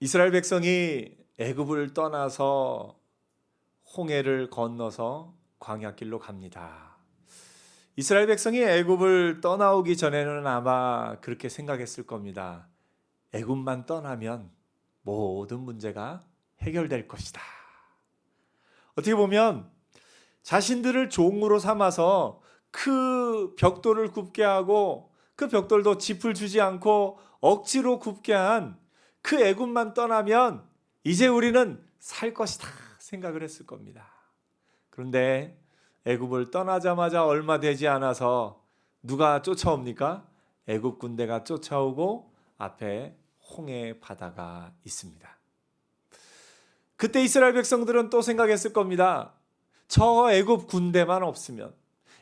이스라엘 백성이 애굽을 떠나서 홍해를 건너서 광야길로 갑니다. 이스라엘 백성이 애굽을 떠나오기 전에는 아마 그렇게 생각했을 겁니다. 애굽만 떠나면 모든 문제가 해결될 것이다. 어떻게 보면 자신들을 종으로 삼아서 그 벽돌을 굽게 하고 그 벽돌도 짚을 주지 않고 억지로 굽게 한 그 애굽만 떠나면 이제 우리는 살 것이다 생각을 했을 겁니다. 그런데 애굽을 떠나자마자 얼마 되지 않아서 누가 쫓아옵니까? 애굽 군대가 쫓아오고 앞에 홍해 바다가 있습니다. 그때 이스라엘 백성들은 또 생각했을 겁니다. 저 애굽 군대만 없으면,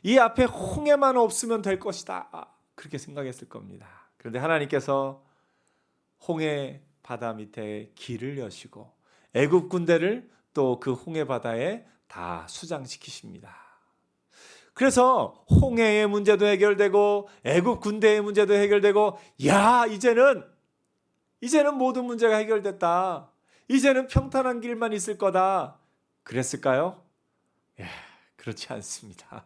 이 앞에 홍해만 없으면 될 것이다. 그렇게 생각했을 겁니다. 그런데 하나님께서 홍해 바다 밑에 길을 여시고 애굽 군대를 또 그 홍해 바다에 다 수장시키십니다. 그래서 홍해의 문제도 해결되고 애굽 군대의 문제도 해결되고, 야, 이제는 모든 문제가 해결됐다. 이제는 평탄한 길만 있을 거다. 그랬을까요? 예, 그렇지 않습니다.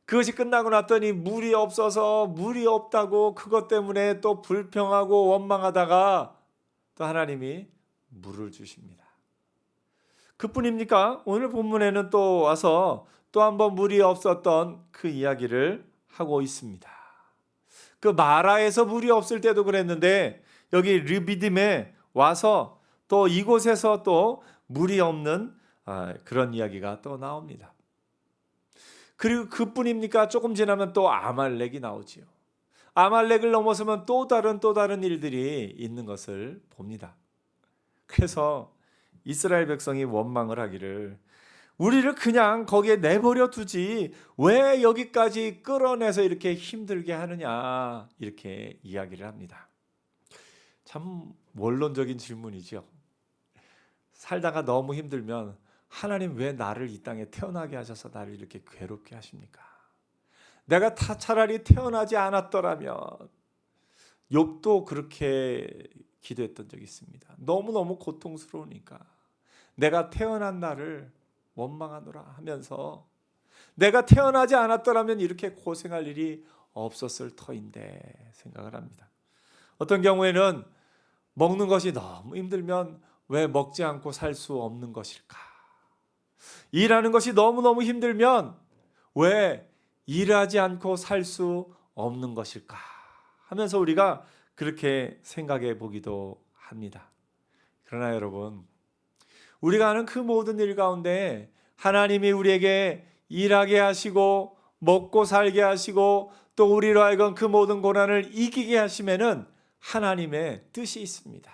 그것이 끝나고 났더니 물이 없어서 물이 없다고 그것 때문에 또 불평하고 원망하다가 또 하나님이 물을 주십니다. 그뿐입니까? 오늘 본문에는 또 와서 또 한번 물이 없었던 그 이야기를 하고 있습니다. 그 마라에서 물이 없을 때도 그랬는데 여기 르비딤에 와서 또 이곳에서 또 물이 없는 그런 이야기가 또 나옵니다. 그리고 그뿐입니까? 조금 지나면 또 아말렉이 나오지요. 아말렉을 넘어서면 또 다른 일들이 있는 것을 봅니다. 그래서 이스라엘 백성이 원망을 하기를, 우리를 그냥 거기에 내버려 두지 왜 여기까지 끌어내서 이렇게 힘들게 하느냐, 이렇게 이야기를 합니다. 참 원론적인 질문이죠. 살다가 너무 힘들면 하나님 왜 나를 이 땅에 태어나게 하셔서 나를 이렇게 괴롭게 하십니까? 내가 차라리 태어나지 않았더라면. 욥도 그렇게 기도했던 적이 있습니다. 너무너무 고통스러우니까 내가 태어난 날을 원망하노라 하면서, 내가 태어나지 않았더라면 이렇게 고생할 일이 없었을 터인데 생각을 합니다. 어떤 경우에는 먹는 것이 너무 힘들면 왜 먹지 않고 살 수 없는 것일까? 일하는 것이 너무너무 힘들면 왜 일하지 않고 살 수 없는 것일까? 하면서 우리가 그렇게 생각해 보기도 합니다. 그러나 여러분, 우리가 하는 그 모든 일 가운데 하나님이 우리에게 일하게 하시고 먹고 살게 하시고 또 우리로 하여금 그 모든 고난을 이기게 하시면은 하나님의 뜻이 있습니다.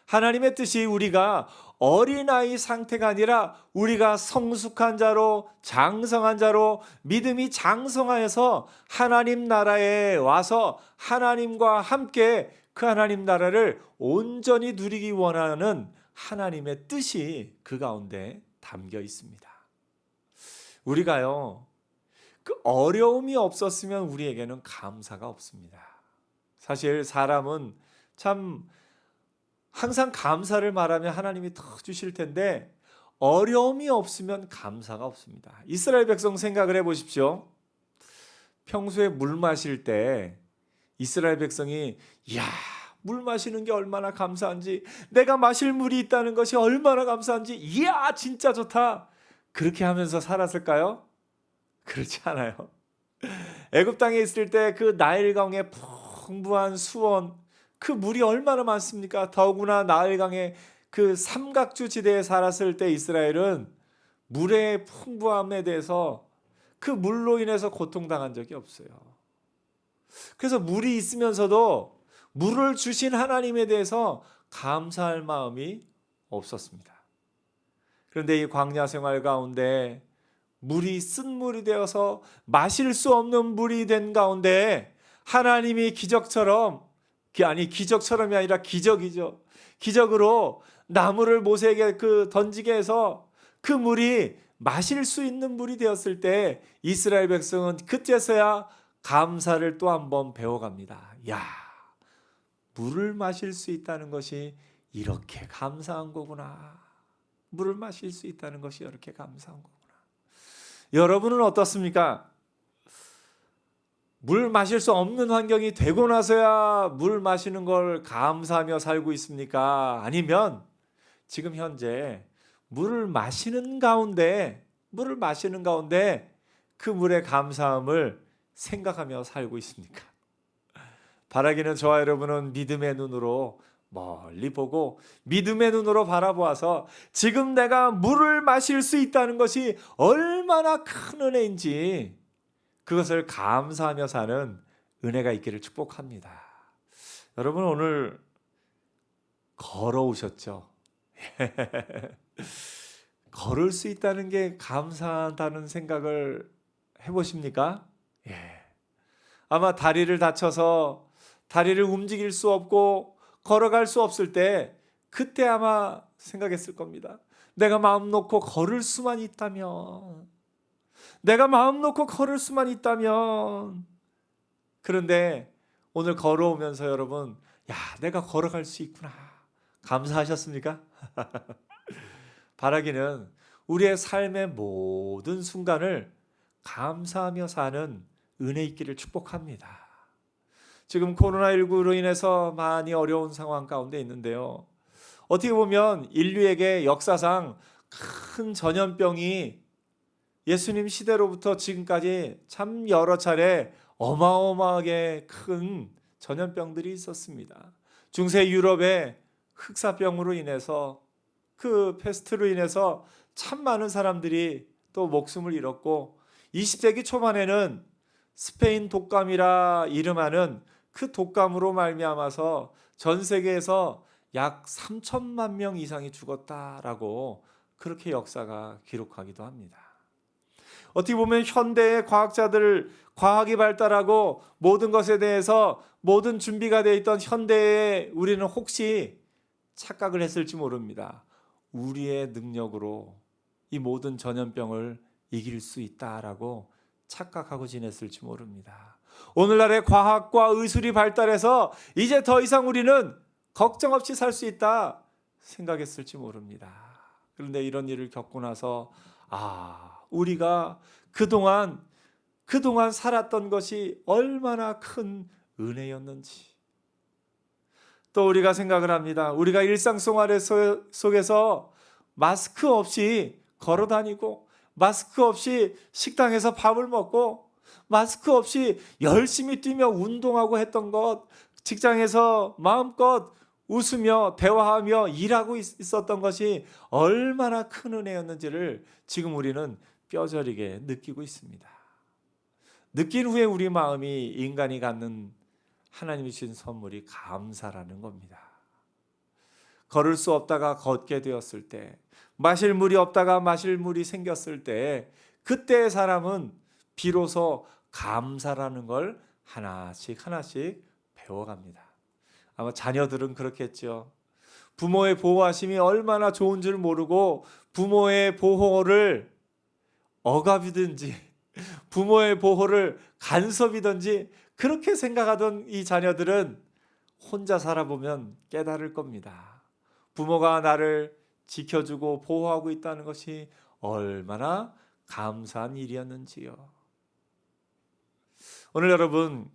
하나님의 뜻이 우리가 어린아이 상태가 아니라 우리가 성숙한 자로, 장성한 자로, 믿음이 장성하여서 하나님 나라에 와서 하나님과 함께 그 하나님 나라를 온전히 누리기 원하는 하나님의 뜻이 그 가운데 담겨 있습니다. 우리가요, 그 어려움이 없었으면 우리에게는 감사가 없습니다. 사실 사람은 참 항상 감사를 말하면 하나님이 더 주실 텐데 어려움이 없으면 감사가 없습니다. 이스라엘 백성 생각을 해보십시오. 평소에 물 마실 때 이스라엘 백성이, 이야, 물 마시는 게 얼마나 감사한지, 내가 마실 물이 있다는 것이 얼마나 감사한지, 이야, 진짜 좋다, 그렇게 하면서 살았을까요? 그렇지 않아요. 애굽 땅에 있을 때 그 나일강의 풍부한 수원, 그 물이 얼마나 많습니까? 더구나 나일강의 그 삼각주 지대에 살았을 때 이스라엘은 물의 풍부함에 대해서 그 물로 인해서 고통당한 적이 없어요. 그래서 물이 있으면서도 물을 주신 하나님에 대해서 감사할 마음이 없었습니다. 그런데 이 광야 생활 가운데 물이 쓴물이 되어서 마실 수 없는 물이 된 가운데 하나님이 기적처럼이 아니라 기적이죠. 기적으로 나무를 모세에게 던지게 해서 그 물이 마실 수 있는 물이 되었을 때 이스라엘 백성은 그때서야 감사를 또 한번 배워갑니다. 야, 물을 마실 수 있다는 것이 이렇게 감사한 거구나. 물을 마실 수 있다는 것이 이렇게 감사한 거구나. 여러분은 어떻습니까? 물 마실 수 없는 환경이 되고 나서야 물 마시는 걸 감사하며 살고 있습니까? 아니면 지금 현재 물을 마시는 가운데 그 물의 감사함을 생각하며 살고 있습니까? 바라기는 저와 여러분은 믿음의 눈으로 멀리 보고 믿음의 눈으로 바라보아서 지금 내가 물을 마실 수 있다는 것이 얼마나 큰 은혜인지 그것을 감사하며 사는 은혜가 있기를 축복합니다. 여러분 오늘 걸어오셨죠? 걸을 수 있다는 게 감사하다는 생각을 해보십니까? 예. 아마 다리를 다쳐서 다리를 움직일 수 없고 걸어갈 수 없을 때 그때 아마 생각했을 겁니다. 내가 마음 놓고 걸을 수만 있다면, 내가 마음 놓고 걸을 수만 있다면. 그런데 오늘 걸어오면서 여러분, 야, 내가 걸어갈 수 있구나. 감사하셨습니까? 바라기는 우리의 삶의 모든 순간을 감사하며 사는 은혜 있기를 축복합니다. 지금 코로나19로 인해서 많이 어려운 상황 가운데 있는데요. 어떻게 보면 인류에게 역사상 큰 전염병이 예수님 시대로부터 지금까지 참 여러 차례 어마어마하게 큰 전염병들이 있었습니다. 중세 유럽의 흑사병으로 인해서 그 패스트로 인해서 참 많은 사람들이 또 목숨을 잃었고 20세기 초반에는 스페인 독감이라 이름하는 그 독감으로 말미암아서 전 세계에서 약 3천만 명 이상이 죽었다라고 그렇게 역사가 기록하기도 합니다. 어떻게 보면 현대의 과학이 발달하고 모든 것에 대해서 모든 준비가 되어 있던 현대에 우리는 혹시 착각을 했을지 모릅니다. 우리의 능력으로 이 모든 전염병을 이길 수 있다라고 착각하고 지냈을지 모릅니다. 오늘날의 과학과 의술이 발달해서 이제 더 이상 우리는 걱정 없이 살 수 있다 생각했을지 모릅니다. 그런데 이런 일을 겪고 나서 우리가 그동안 살았던 것이 얼마나 큰 은혜였는지 또 우리가 생각을 합니다. 우리가 일상생활 속에서 마스크 없이 걸어다니고 마스크 없이 식당에서 밥을 먹고 마스크 없이 열심히 뛰며 운동하고 했던 것, 직장에서 마음껏 웃으며 대화하며 일하고 있었던 것이 얼마나 큰 은혜였는지를 지금 우리는 뼈저리게 느끼고 있습니다. 느낀 후에 우리 마음이 인간이 갖는 하나님이 주신 선물이 감사라는 겁니다. 걸을 수 없다가 걷게 되었을 때, 마실 물이 없다가 마실 물이 생겼을 때, 그때의 사람은 비로소 감사라는 걸 하나씩 배워갑니다. 아마 자녀들은 그렇겠죠. 부모의 보호하심이 얼마나 좋은 줄 모르고 부모의 보호를 억압이든지 부모의 보호를 간섭이든지 그렇게 생각하던 이 자녀들은 혼자 살아보면 깨달을 겁니다. 부모가 나를 지켜주고 보호하고 있다는 것이 얼마나 감사한 일이었는지요. 오늘 여러분,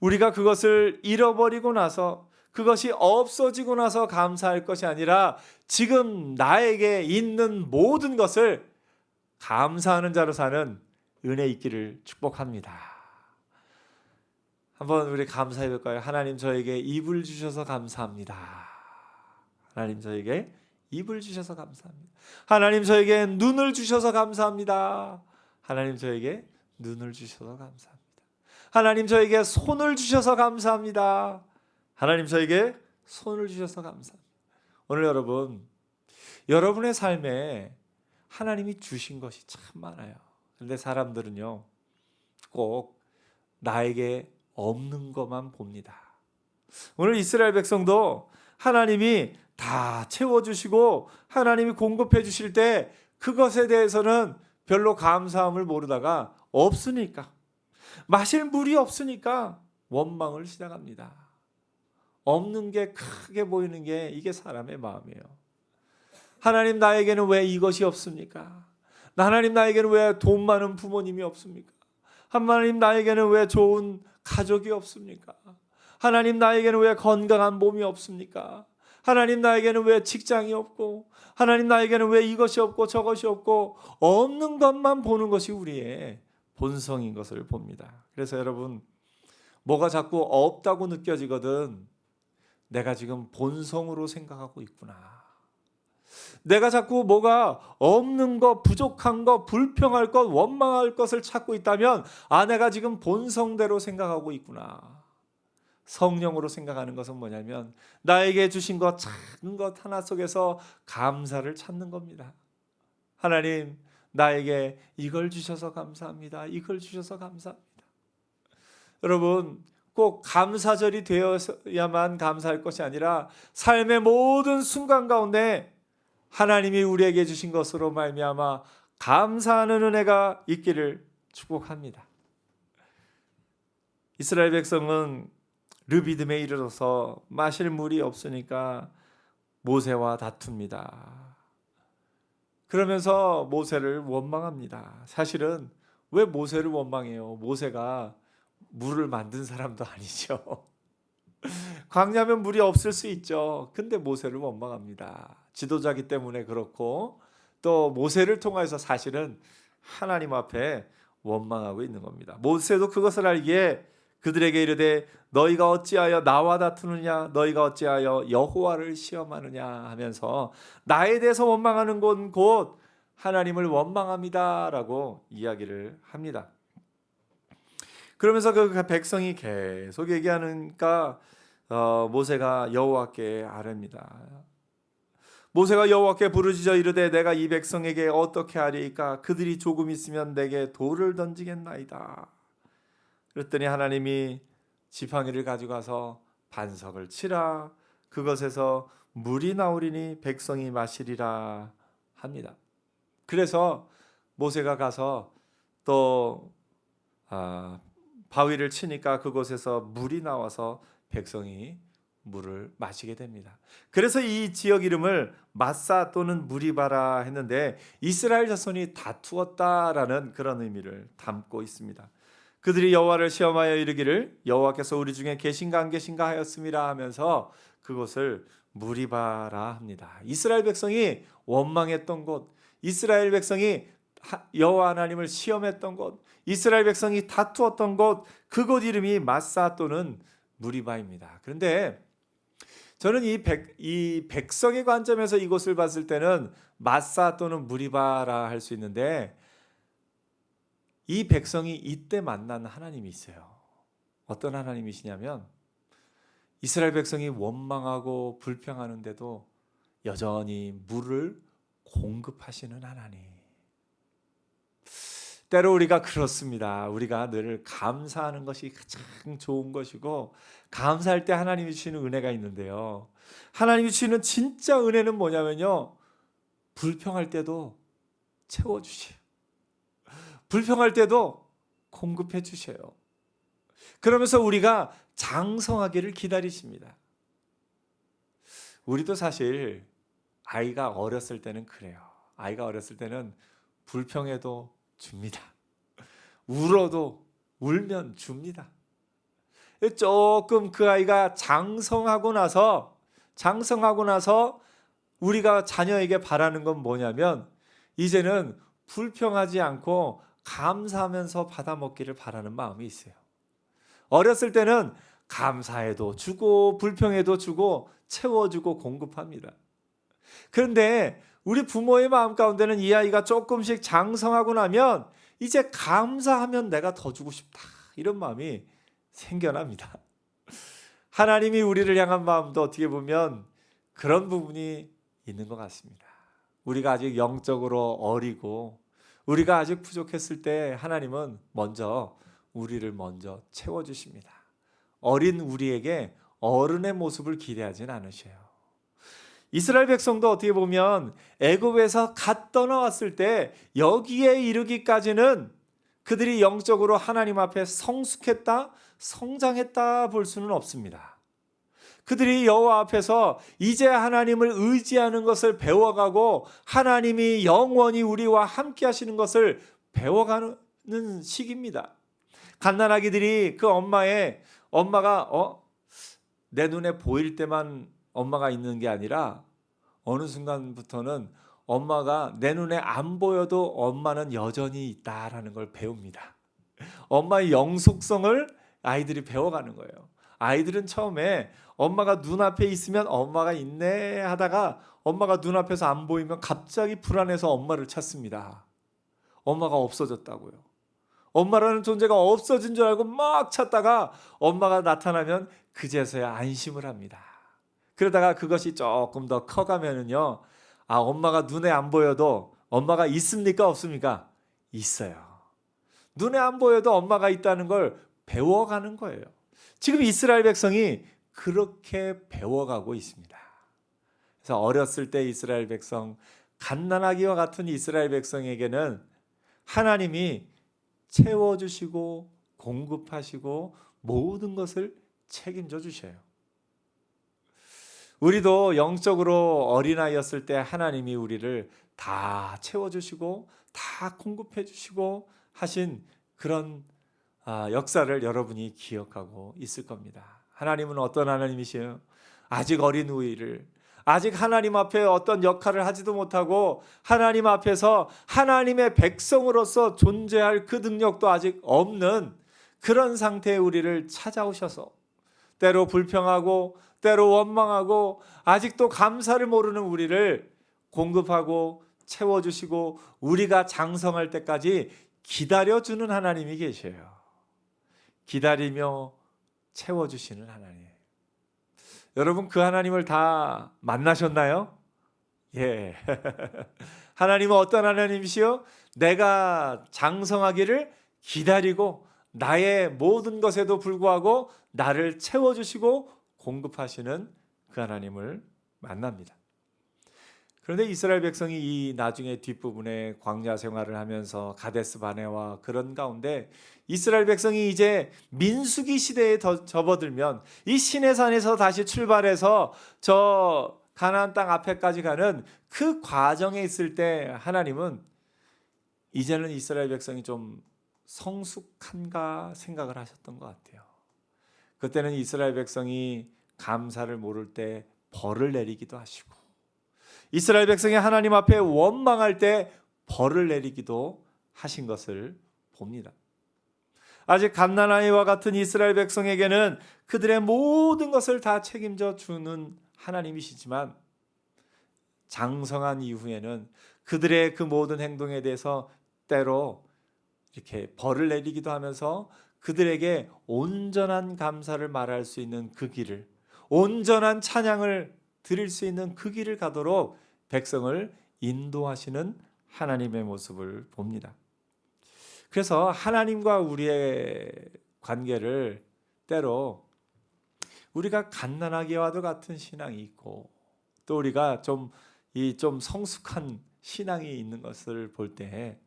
우리가 그것을 잃어버리고 나서 그것이 없어지고 나서 감사할 것이 아니라 지금 나에게 있는 모든 것을 감사하는 자로 사는 은혜 있기를 축복합니다. 한번 우리 감사해 볼까요? 하나님 저에게 입을 주셔서 감사합니다. 하나님 저에게 입을 주셔서 감사합니다. 하나님 저에게 눈을 주셔서 감사합니다. 하나님 저에게 눈을 주셔서 감사합니다. 하나님 저에게 손을 주셔서 감사합니다. 하나님 저에게 손을 주셔서 감사합니다. 오늘 여러분의 삶에 하나님이 주신 것이 참 많아요. 그런데 사람들은요, 꼭 나에게 없는 것만 봅니다. 오늘 이스라엘 백성도 하나님이 다 채워주시고 하나님이 공급해 주실 때 그것에 대해서는 별로 감사함을 모르다가 없으니까, 마실 물이 없으니까 원망을 시작합니다. 없는 게 크게 보이는 게 이게 사람의 마음이에요. 하나님 나에게는 왜 이것이 없습니까? 하나님 나에게는 왜 돈 많은 부모님이 없습니까? 하나님 나에게는 왜 좋은 가족이 없습니까? 하나님 나에게는 왜 건강한 몸이 없습니까? 하나님 나에게는 왜 직장이 없고, 하나님 나에게는 왜 이것이 없고 저것이 없고, 없는 것만 보는 것이 우리의 본성인 것을 봅니다. 그래서 여러분, 뭐가 자꾸 없다고 느껴지거든 내가 지금 본성으로 생각하고 있구나. 내가 자꾸 뭐가 없는 것, 부족한 것, 불평할 것, 원망할 것을 찾고 있다면 내가 지금 본성대로 생각하고 있구나. 성령으로 생각하는 것은 뭐냐면 나에게 주신 것, 작은 것 하나 속에서 감사를 찾는 겁니다. 하나님, 나에게 이걸 주셔서 감사합니다. 이걸 주셔서 감사합니다. 여러분, 꼭 감사절이 되어야만 감사할 것이 아니라 삶의 모든 순간 가운데 하나님이 우리에게 주신 것으로 말미암아 감사하는 은혜가 있기를 축복합니다. 이스라엘 백성은 르비딤에 이르러서 마실 물이 없으니까 모세와 다툽니다. 그러면서 모세를 원망합니다. 사실은 왜 모세를 원망해요? 모세가 물을 만든 사람도 아니죠. 광야면 물이 없을 수 있죠. 근데 모세를 원망합니다. 지도자기 때문에 그렇고 또 모세를 통해서 사실은 하나님 앞에 원망하고 있는 겁니다. 모세도 그것을 알기에 그들에게 이르되 너희가 어찌하여 나와 다투느냐, 너희가 어찌하여 여호와를 시험하느냐 하면서 나에 대해서 원망하는 건 곧 하나님을 원망합니다라고 이야기를 합니다. 그러면서 그 백성이 계속 얘기하니까 모세가 여호와께 아뢰입니다. 모세가 여호와께 부르짖어 이르되 내가 이 백성에게 어떻게 하리이까? 그들이 조금 있으면 내게 돌을 던지겠나이다. 그랬더니 하나님이 지팡이를 가져가서 반석을 치라. 그것에서 물이 나오리니 백성이 마시리라 합니다. 그래서 모세가 가서 또 바위를 치니까 그곳에서 물이 나와서 백성이 물을 마시게 됩니다. 그래서 이 지역 이름을 마사 또는 무리바라 했는데 이스라엘 자손이 다투었다라는 그런 의미를 담고 있습니다. 그들이 여호와를 시험하여 이르기를 여호와께서 우리 중에 계신가 안 계신가 하였음이라 하면서 그곳을 무리바라 합니다. 이스라엘 백성이 원망했던 곳, 이스라엘 백성이 여호와 하나님을 시험했던 곳, 이스라엘 백성이 다투었던 곳, 그곳 이름이 마사 또는 무리바입니다. 그런데 저는 이 백성의 관점에서 이곳을 봤을 때는 마사 또는 무리바라 할 수 있는데 이 백성이 이때 만난 하나님이 있어요. 어떤 하나님이시냐면 이스라엘 백성이 원망하고 불평하는데도 여전히 물을 공급하시는 하나님. 때로 우리가 그렇습니다. 우리가 늘 감사하는 것이 가장 좋은 것이고 감사할 때 하나님이 주시는 은혜가 있는데요. 하나님이 주시는 진짜 은혜는 뭐냐면요. 불평할 때도 채워주세요. 불평할 때도 공급해 주셔요. 그러면서 우리가 장성하기를 기다리십니다. 우리도 사실 아이가 어렸을 때는 그래요. 아이가 어렸을 때는 불평해도 줍니다. 울어도 울면 줍니다. 조금 그 아이가 장성하고 나서 우리가 자녀에게 바라는 건 뭐냐면 이제는 불평하지 않고 감사하면서 받아먹기를 바라는 마음이 있어요. 어렸을 때는 감사해도 주고 불평해도 주고 채워주고 공급합니다. 그런데 우리 부모의 마음 가운데는 이 아이가 조금씩 장성하고 나면 이제 감사하면 내가 더 주고 싶다 이런 마음이 생겨납니다. 하나님이 우리를 향한 마음도 어떻게 보면 그런 부분이 있는 것 같습니다. 우리가 아직 영적으로 어리고 우리가 아직 부족했을 때 하나님은 우리를 먼저 채워주십니다. 어린 우리에게 어른의 모습을 기대하진 않으셔요. 이스라엘 백성도 어떻게 보면 애굽에서 갓 떠나왔을 때 여기에 이르기까지는 그들이 영적으로 하나님 앞에 성숙했다, 성장했다 볼 수는 없습니다. 그들이 여호와 앞에서 이제 하나님을 의지하는 것을 배워가고 하나님이 영원히 우리와 함께 하시는 것을 배워가는 시기입니다. 갓난아기들이 그 엄마가 내 눈에 보일 때만 엄마가 있는 게 아니라 어느 순간부터는 엄마가 내 눈에 안 보여도 엄마는 여전히 있다라는 걸 배웁니다. 엄마의 영속성을 아이들이 배워가는 거예요. 아이들은 처음에 엄마가 눈앞에 있으면 엄마가 있네 하다가 엄마가 눈앞에서 안 보이면 갑자기 불안해서 엄마를 찾습니다. 엄마가 없어졌다고요. 엄마라는 존재가 없어진 줄 알고 막 찾다가 엄마가 나타나면 그제서야 안심을 합니다. 그러다가 그것이 조금 더 커가면은요, 엄마가 눈에 안 보여도 엄마가 있습니까? 없습니까? 있어요. 눈에 안 보여도 엄마가 있다는 걸 배워가는 거예요. 지금 이스라엘 백성이 그렇게 배워가고 있습니다. 그래서 어렸을 때 이스라엘 백성, 갓난아기와 같은 이스라엘 백성에게는 하나님이 채워주시고 공급하시고 모든 것을 책임져 주셔요. 우리도 영적으로 어린아이였을 때 하나님이 우리를 다 채워주시고 다 공급해 주시고 하신 그런 역사를 여러분이 기억하고 있을 겁니다. 하나님은 어떤 하나님이시에요? 아직 어린 우리를, 아직 하나님 앞에 어떤 역할을 하지도 못하고 하나님 앞에서 하나님의 백성으로서 존재할 그 능력도 아직 없는 그런 상태의 우리를 찾아오셔서 때로 불평하고 때로 원망하고 아직도 감사를 모르는 우리를 공급하고 채워주시고 우리가 장성할 때까지 기다려주는 하나님이 계셔요. 기다리며 채워주시는 하나님. 여러분, 그 하나님을 다 만나셨나요? 예. 하나님은 어떤 하나님이시요? 내가 장성하기를 기다리고 나의 모든 것에도 불구하고 나를 채워주시고 공급하시는 그 하나님을 만납니다. 그런데 이스라엘 백성이 이 나중에 뒷부분에 광야 생활을 하면서 가데스 바네와 그런 가운데 이스라엘 백성이 이제 민수기 시대에 접어들면 이 시내산에서 다시 출발해서 저 가나안 땅 앞에까지 가는 그 과정에 있을 때 하나님은 이제는 이스라엘 백성이 좀 성숙한가 생각을 하셨던 것 같아요. 그때는 이스라엘 백성이 감사를 모를 때 벌을 내리기도 하시고 이스라엘 백성이 하나님 앞에 원망할 때 벌을 내리기도 하신 것을 봅니다. 아직 갓난아이와 같은 이스라엘 백성에게는 그들의 모든 것을 다 책임져 주는 하나님이시지만 장성한 이후에는 그들의 그 모든 행동에 대해서 때로 이렇게 벌을 내리기도 하면서 그들에게 온전한 감사를 말할 수 있는 그 길을, 온전한 찬양을 드릴 수 있는 그 길을 가도록 백성을 인도하시는 하나님의 모습을 봅니다. 그래서 하나님과 우리의 관계를 때로 우리가 갓난아기와도 같은 신앙이 있고 또 우리가 좀 성숙한 신앙이 있는 것을 볼 때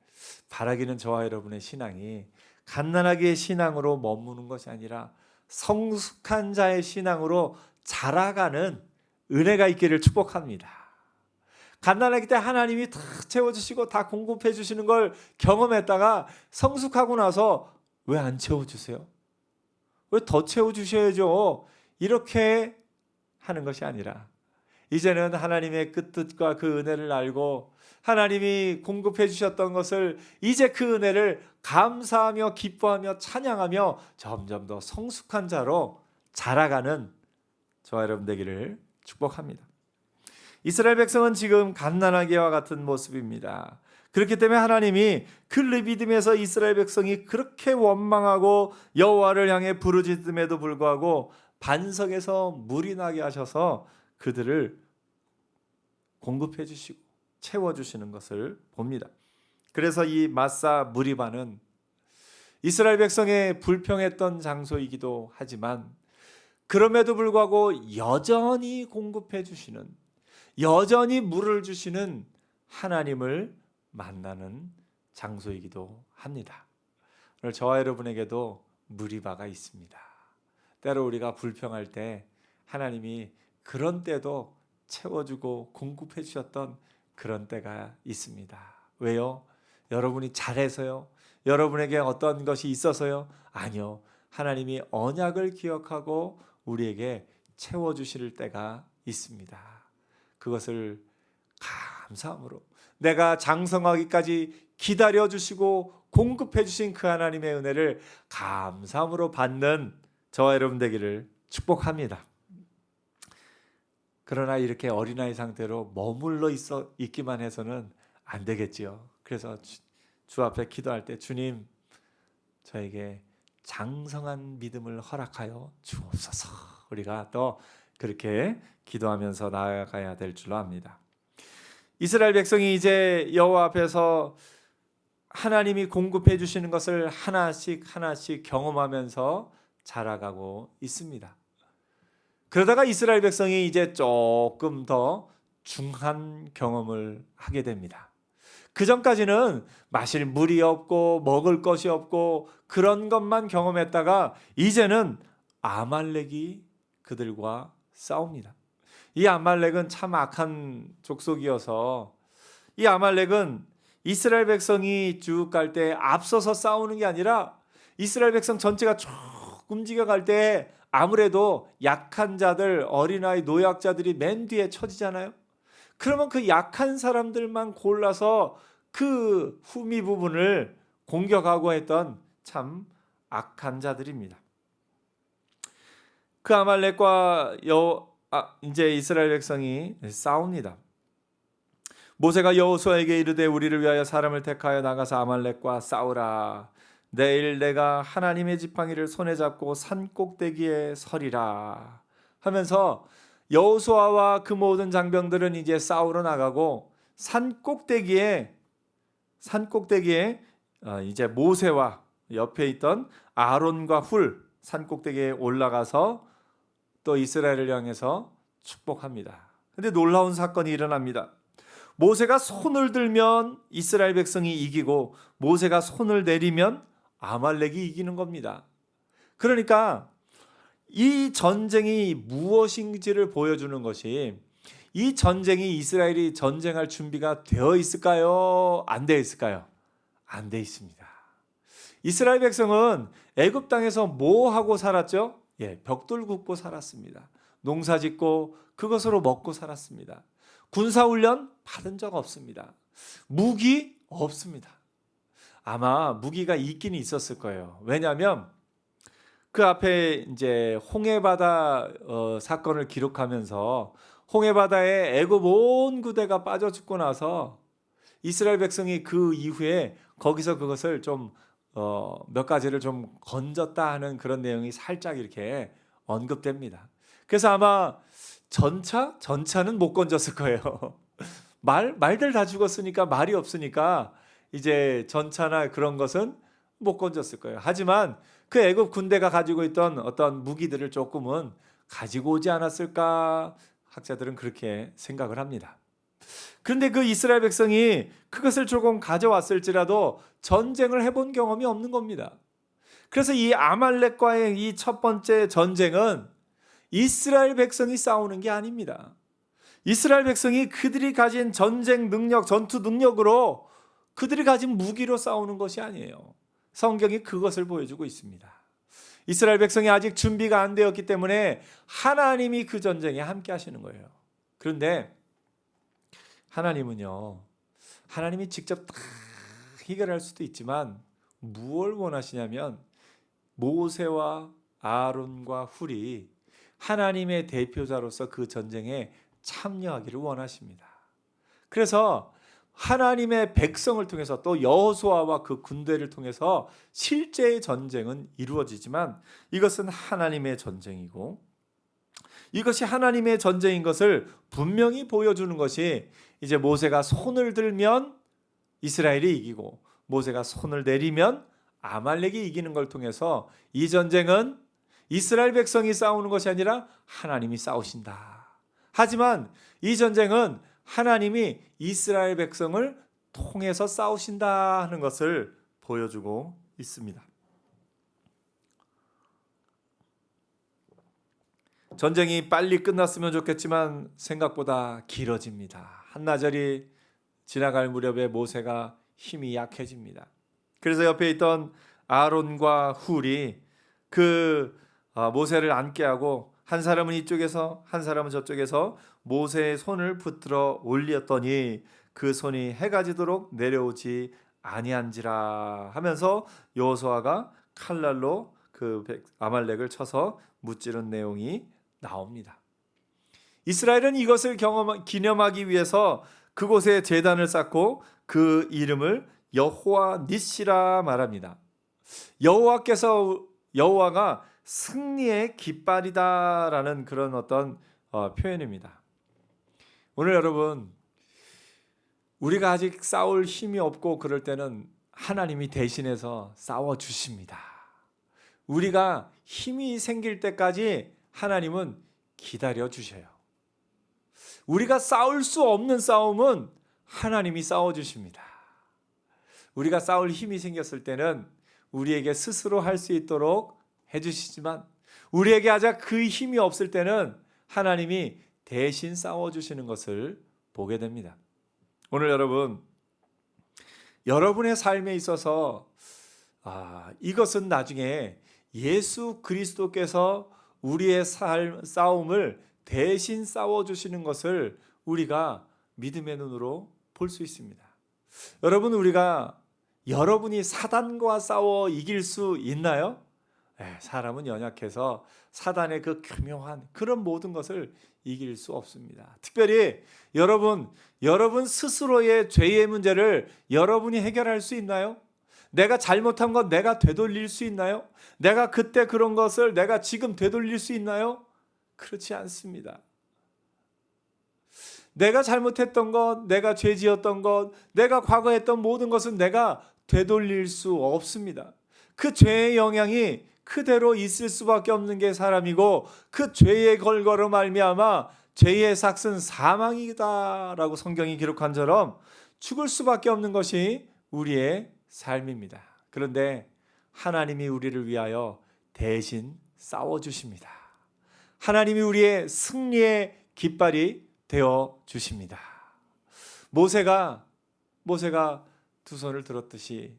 바라기는 저와 여러분의 신앙이 갓난아기의 신앙으로 머무는 것이 아니라 성숙한 자의 신앙으로 자라가는 은혜가 있기를 축복합니다. 갓난아기 때 하나님이 다 채워주시고 다 공급해 주시는 걸 경험했다가 성숙하고 나서 왜 안 채워주세요? 왜 더 채워주셔야죠? 이렇게 하는 것이 아니라 이제는 하나님의 그 뜻과 그 은혜를 알고 하나님이 공급해 주셨던 것을 이제 그 은혜를 감사하며 기뻐하며 찬양하며 점점 더 성숙한 자로 자라가는 저와 여러분 되기를 축복합니다. 이스라엘 백성은 지금 갓난아기와 같은 모습입니다. 그렇기 때문에 하나님이 그 르비딤에서 이스라엘 백성이 그렇게 원망하고 여호와를 향해 부르짖음에도 불구하고 반석에서 물이 나게 하셔서 그들을 공급해 주시고 채워주시는 것을 봅니다. 그래서 이 마사 무리바는 이스라엘 백성의 불평했던 장소이기도 하지만 그럼에도 불구하고 여전히 공급해 주시는, 여전히 물을 주시는 하나님을 만나는 장소이기도 합니다. 오늘 저와 여러분에게도 무리바가 있습니다. 때로 우리가 불평할 때 하나님이 그런 때도 채워주고 공급해 주셨던 그런 때가 있습니다. 왜요? 여러분이 잘해서요? 여러분에게 어떤 것이 있어서요? 아니요. 하나님이 언약을 기억하고 우리에게 채워주실 때가 있습니다. 그것을 감사함으로 내가 장성하기까지 기다려주시고 공급해주신 그 하나님의 은혜를 감사함으로 받는 저와 여러분 되기를 축복합니다. 그러나 이렇게 어린아이 상태로 머물러 있기만 해서는 안 되겠지요. 그래서 주 앞에 기도할 때 주님, 저에게 장성한 믿음을 허락하여 주옵소서. 우리가 또 그렇게 기도하면서 나아가야 될 줄로 압니다. 이스라엘 백성이 이제 여호와 앞에서 하나님이 공급해 주시는 것을 하나씩 경험하면서 자라가고 있습니다. 그러다가 이스라엘 백성이 이제 조금 더 중한 경험을 하게 됩니다. 그 전까지는 마실 물이 없고 먹을 것이 없고 그런 것만 경험했다가 이제는 아말렉이 그들과 싸웁니다. 이 아말렉은 참 악한 족속이어서 이 아말렉은 이스라엘 백성이 쭉 갈 때 앞서서 싸우는 게 아니라 이스라엘 백성 전체가 쭉 움직여갈 때 아무래도 약한 자들, 어린아이, 노약자들이 맨 뒤에 처지잖아요. 그러면 그 약한 사람들만 골라서 그 후미 부분을 공격하고 했던 참 악한 자들입니다. 그 아말렉과 이제 이스라엘 백성이 싸웁니다. 모세가 여호수아에게 이르되 우리를 위하여 사람을 택하여 나가서 아말렉과 싸우라. 내일 내가 하나님의 지팡이를 손에 잡고 산 꼭대기에 서리라 하면서 여호수아와 그 모든 장병들은 이제 싸우러 나가고 산 꼭대기에 이제 모세와 옆에 있던 아론과 훌 산 꼭대기에 올라가서 또 이스라엘을 향해서 축복합니다. 근데 놀라운 사건이 일어납니다. 모세가 손을 들면 이스라엘 백성이 이기고 모세가 손을 내리면 아말렉이 이기는 겁니다. 그러니까 이 전쟁이 무엇인지를 보여주는 것이, 이 전쟁이 이스라엘이 전쟁할 준비가 되어 있을까요? 안 되어 있을까요? 안 되어 있습니다. 이스라엘 백성은 애굽 땅에서 뭐 하고 살았죠? 벽돌 굽고 살았습니다. 농사 짓고 그것으로 먹고 살았습니다. 군사훈련 받은 적 없습니다. 무기 없습니다. 아마 무기가 있긴 있었을 거예요. 왜냐하면 그 앞에 이제 홍해바다 사건을 기록하면서 홍해바다에 애굽 온 구대가 빠져 죽고 나서 이스라엘 백성이 그 이후에 거기서 그것을 좀 몇 가지를 좀 건졌다 하는 그런 내용이 살짝 이렇게 언급됩니다. 그래서 아마 전차는 못 건졌을 거예요. 말들 다 죽었으니까 말이 없으니까 이제 전차나 그런 것은 못 건졌을 거예요. 하지만 그 애굽 군대가 가지고 있던 어떤 무기들을 조금은 가지고 오지 않았을까, 학자들은 그렇게 생각을 합니다. 그런데 그 이스라엘 백성이 그것을 조금 가져왔을지라도 전쟁을 해본 경험이 없는 겁니다. 그래서 이 아말렉과의 이 첫 번째 전쟁은 이스라엘 백성이 싸우는 게 아닙니다. 이스라엘 백성이 그들이 가진 전쟁 능력, 전투 능력으로 그들이 가진 무기로 싸우는 것이 아니에요. 성경이 그것을 보여주고 있습니다. 이스라엘 백성이 아직 준비가 안 되었기 때문에 하나님이 그 전쟁에 함께 하시는 거예요. 그런데 하나님은요, 하나님이 직접 다 해결할 수도 있지만 무엇을 원하시냐면 모세와 아론과 훌이 하나님의 대표자로서 그 전쟁에 참여하기를 원하십니다. 그래서 하나님의 백성을 통해서 또 여호수아와 그 군대를 통해서 실제의 전쟁은 이루어지지만 이것은 하나님의 전쟁이고, 이것이 하나님의 전쟁인 것을 분명히 보여주는 것이 이제 모세가 손을 들면 이스라엘이 이기고 모세가 손을 내리면 아말렉이 이기는 걸 통해서 이 전쟁은 이스라엘 백성이 싸우는 것이 아니라 하나님이 싸우신다. 하지만 이 전쟁은 하나님이 이스라엘 백성을 통해서 싸우신다 하는 것을 보여주고 있습니다. 전쟁이 빨리 끝났으면 좋겠지만 생각보다 길어집니다. 한나절이 지나갈 무렵에 모세가 힘이 약해집니다. 그래서 옆에 있던 아론과 훌이 그 모세를 앉게 하고 한 사람은 이쪽에서 한 사람은 저쪽에서 모세의 손을 붙들어 올렸더니 그 손이 해가 지도록 내려오지 아니한지라 하면서 여호수아가 칼날로 그 아말렉을 쳐서 무찌른 내용이 나옵니다. 이스라엘은 이것을 기념하기 위해서 그곳에 제단을 쌓고 그 이름을 여호와 니시라 말합니다. 여호와가 승리의 깃발이다라는 그런 어떤 표현입니다. 오늘 여러분, 우리가 아직 싸울 힘이 없고 그럴 때는 하나님이 대신해서 싸워 주십니다. 우리가 힘이 생길 때까지 하나님은 기다려 주셔요. 우리가 싸울 수 없는 싸움은 하나님이 싸워 주십니다. 우리가 싸울 힘이 생겼을 때는 우리에게 스스로 할 수 있도록 해주시지만 우리에게 아직 그 힘이 없을 때는 하나님이 대신 싸워주시는 것을 보게 됩니다. 오늘 여러분의 삶에 있어서 이것은 나중에 예수 그리스도께서 우리의 싸움을 대신 싸워주시는 것을 우리가 믿음의 눈으로 볼 수 있습니다. 여러분이 사단과 싸워 이길 수 있나요? 사람은 연약해서 사단의 그 교묘한 그런 모든 것을 이길 수 없습니다. 특별히 여러분 스스로의 죄의 문제를 여러분이 해결할 수 있나요? 내가 잘못한 것 내가 되돌릴 수 있나요? 내가 그때 그런 것을 내가 지금 되돌릴 수 있나요? 그렇지 않습니다. 내가 잘못했던 것, 내가 죄 지었던 것, 내가 과거에 했던 모든 것은 내가 되돌릴 수 없습니다. 그 죄의 영향이 그대로 있을 수밖에 없는 게 사람이고 그 죄의 걸거로 말미암아 죄의 삭은 사망이다라고 성경이 기록한 처럼 죽을 수밖에 없는 것이 우리의 삶입니다. 그런데 하나님이 우리를 위하여 대신 싸워주십니다. 하나님이 우리의 승리의 깃발이 되어 주십니다. 모세가 두 손을 들었듯이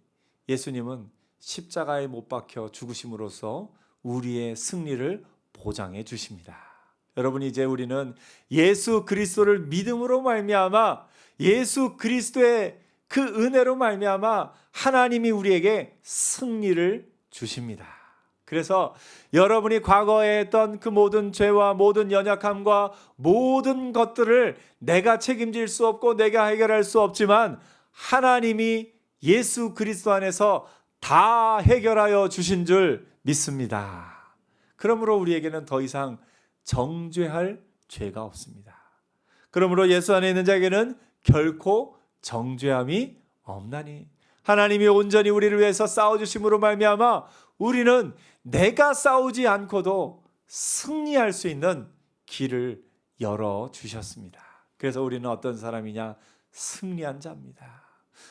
예수님은 십자가에 못 박혀 죽으심으로써 우리의 승리를 보장해 주십니다. 여러분, 이제 우리는 예수 그리스도를 믿음으로 말미암아 예수 그리스도의 그 은혜로 말미암아 하나님이 우리에게 승리를 주십니다. 그래서 여러분이 과거에 했던 그 모든 죄와 모든 연약함과 모든 것들을 내가 책임질 수 없고 내가 해결할 수 없지만 하나님이 예수 그리스도 안에서 다 해결하여 주신 줄 믿습니다. 그러므로 우리에게는 더 이상 정죄할 죄가 없습니다. 그러므로 예수 안에 있는 자에게는 결코 정죄함이 없나니 하나님이 온전히 우리를 위해서 싸워주심으로 말미암아 우리는 내가 싸우지 않고도 승리할 수 있는 길을 열어주셨습니다. 그래서 우리는 어떤 사람이냐? 승리한 자입니다.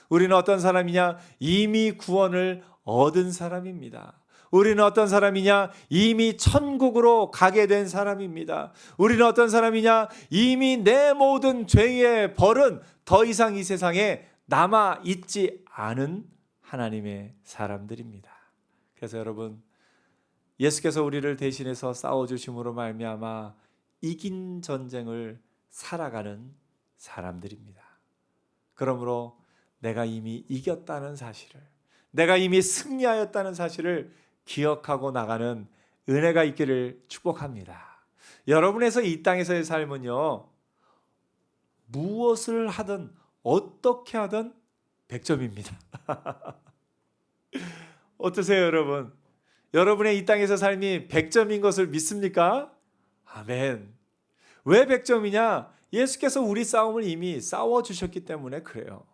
우리는 어떤 사람이냐? 이미 구원을 얻은 사람입니다. 우리는 어떤 사람이냐? 이미 천국으로 가게 된 사람입니다. 우리는 어떤 사람이냐? 이미 내 모든 죄의 벌은 더 이상 이 세상에 남아 있지 않은 하나님의 사람들입니다. 그래서 여러분, 예수께서 우리를 대신해서 싸워주심으로 말미암아 이긴 전쟁을 살아가는 사람들입니다. 그러므로 내가 이미 이겼다는 사실을, 내가 이미 승리하였다는 사실을 기억하고 나가는 은혜가 있기를 축복합니다. 여러분에서 이 땅에서의 삶은요, 무엇을 하든 어떻게 하든 100점입니다. 어떠세요, 여러분? 여러분의 이 땅에서 삶이 100점인 것을 믿습니까? 아멘. 왜 100점이냐? 예수께서 우리 싸움을 이미 싸워주셨기 때문에 그래요.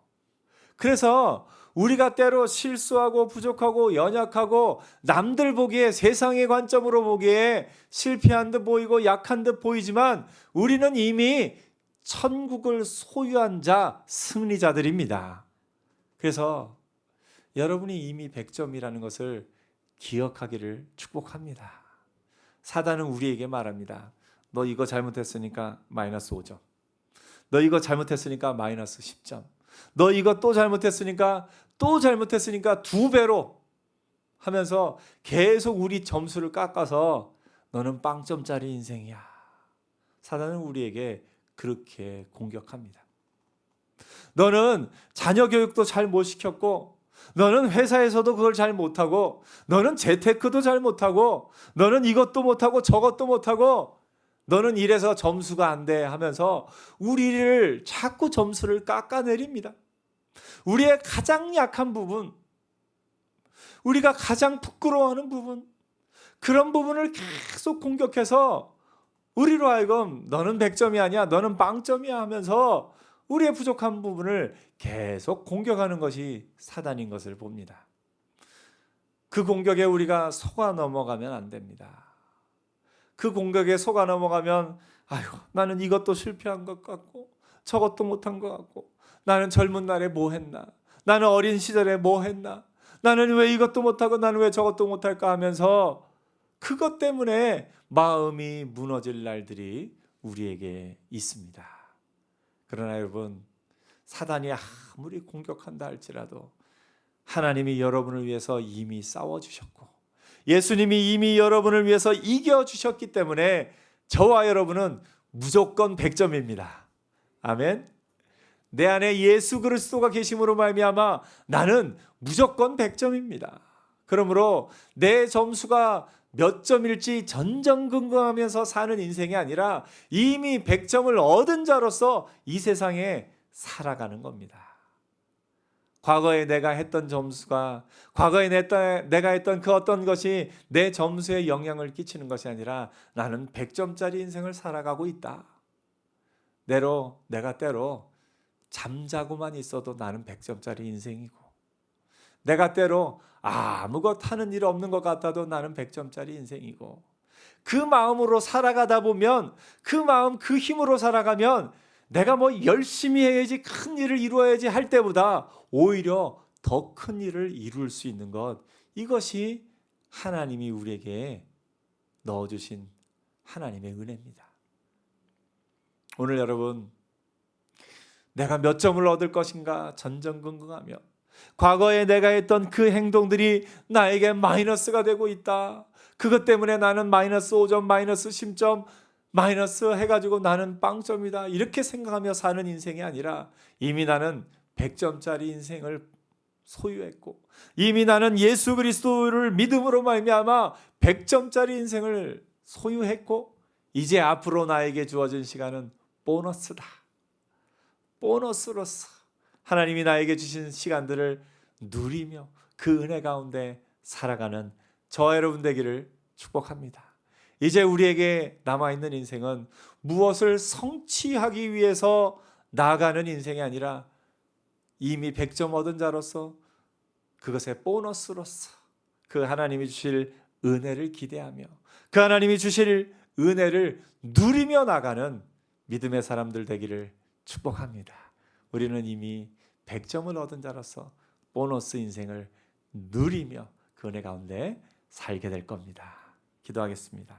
그래서 우리가 때로 실수하고 부족하고 연약하고 남들 보기에 세상의 관점으로 보기에 실패한 듯 보이고 약한 듯 보이지만 우리는 이미 천국을 소유한 자, 승리자들입니다. 그래서 여러분이 이미 100점이라는 것을 기억하기를 축복합니다. 사단은 우리에게 말합니다. 너 이거 잘못했으니까 마이너스 5점. 너 이거 잘못했으니까 마이너스 10점. 너 이거 또 잘못했으니까 2배로 하면서 계속 우리 점수를 깎아서 너는 빵점짜리 인생이야. 사단은 우리에게 그렇게 공격합니다. 너는 자녀 교육도 잘 못 시켰고, 너는 회사에서도 그걸 잘 못하고, 너는 재테크도 잘 못하고, 너는 이것도 못하고 저것도 못하고, 너는 이래서 점수가 안 돼 하면서 우리를 자꾸 점수를 깎아내립니다. 우리의 가장 약한 부분, 우리가 가장 부끄러워하는 부분, 그런 부분을 계속 공격해서 우리로 하여금 너는 100점이 아니야, 너는 빵점이야 하면서 우리의 부족한 부분을 계속 공격하는 것이 사단인 것을 봅니다. 그 공격에 우리가 속아 넘어가면 안 됩니다. 그 공격에 속아 넘어가면 나는 이것도 실패한 것 같고 저것도 못한 것 같고, 나는 젊은 날에 뭐 했나, 나는 어린 시절에 뭐 했나, 나는 왜 이것도 못하고 나는 왜 저것도 못할까 하면서 그것 때문에 마음이 무너질 날들이 우리에게 있습니다. 그러나 여러분, 사단이 아무리 공격한다 할지라도 하나님이 여러분을 위해서 이미 싸워주셨고, 예수님이 이미 여러분을 위해서 이겨주셨기 때문에 저와 여러분은 무조건 100점입니다. 아멘. 내 안에 예수 그리스도가 계심으로 말미암아 나는 무조건 100점입니다. 그러므로 내 점수가 몇 점일지 전전긍긍하면서 사는 인생이 아니라 이미 100점을 얻은 자로서 이 세상에 살아가는 겁니다. 과거에 내가 했던 점수가, 과거에 내가 했던 그 어떤 것이 내 점수에 영향을 끼치는 것이 아니라 나는 100점짜리 인생을 살아가고 있다. 내가 때로 잠자고만 있어도 나는 100점짜리 인생이고, 내가 때로 아무것도 하는 일 없는 것 같아도 나는 100점짜리 인생이고, 그 마음으로 살아가다 보면, 그 마음 그 힘으로 살아가면 내가 뭐 열심히 해야지, 큰 일을 이루어야지 할 때보다 오히려 더 큰 일을 이룰 수 있는 것, 이것이 하나님이 우리에게 넣어주신 하나님의 은혜입니다. 오늘 여러분, 내가 몇 점을 얻을 것인가 전전긍긍하며 과거에 내가 했던 그 행동들이 나에게 마이너스가 되고 있다, 그것 때문에 나는 마이너스 5점, 마이너스 10점, 마이너스 해가지고 나는 빵점이다, 이렇게 생각하며 사는 인생이 아니라 이미 나는 100점짜리 인생을 소유했고, 이미 나는 예수 그리스도를 믿음으로 말미암아 100점짜리 인생을 소유했고, 이제 앞으로 나에게 주어진 시간은 보너스다. 보너스로서 하나님이 나에게 주신 시간들을 누리며 그 은혜 가운데 살아가는 저와 여러분 되기를 축복합니다. 이제 우리에게 남아있는 인생은 무엇을 성취하기 위해서 나아가는 인생이 아니라 이미 100점 얻은 자로서 그것의 보너스로서 그 하나님이 주실 은혜를 기대하며 그 하나님이 주실 은혜를 누리며 나가는 믿음의 사람들 되기를 축복합니다. 우리는 이미 100점을 얻은 자로서 보너스 인생을 누리며 그 은혜 가운데 살게 될 겁니다. 기도하겠습니다.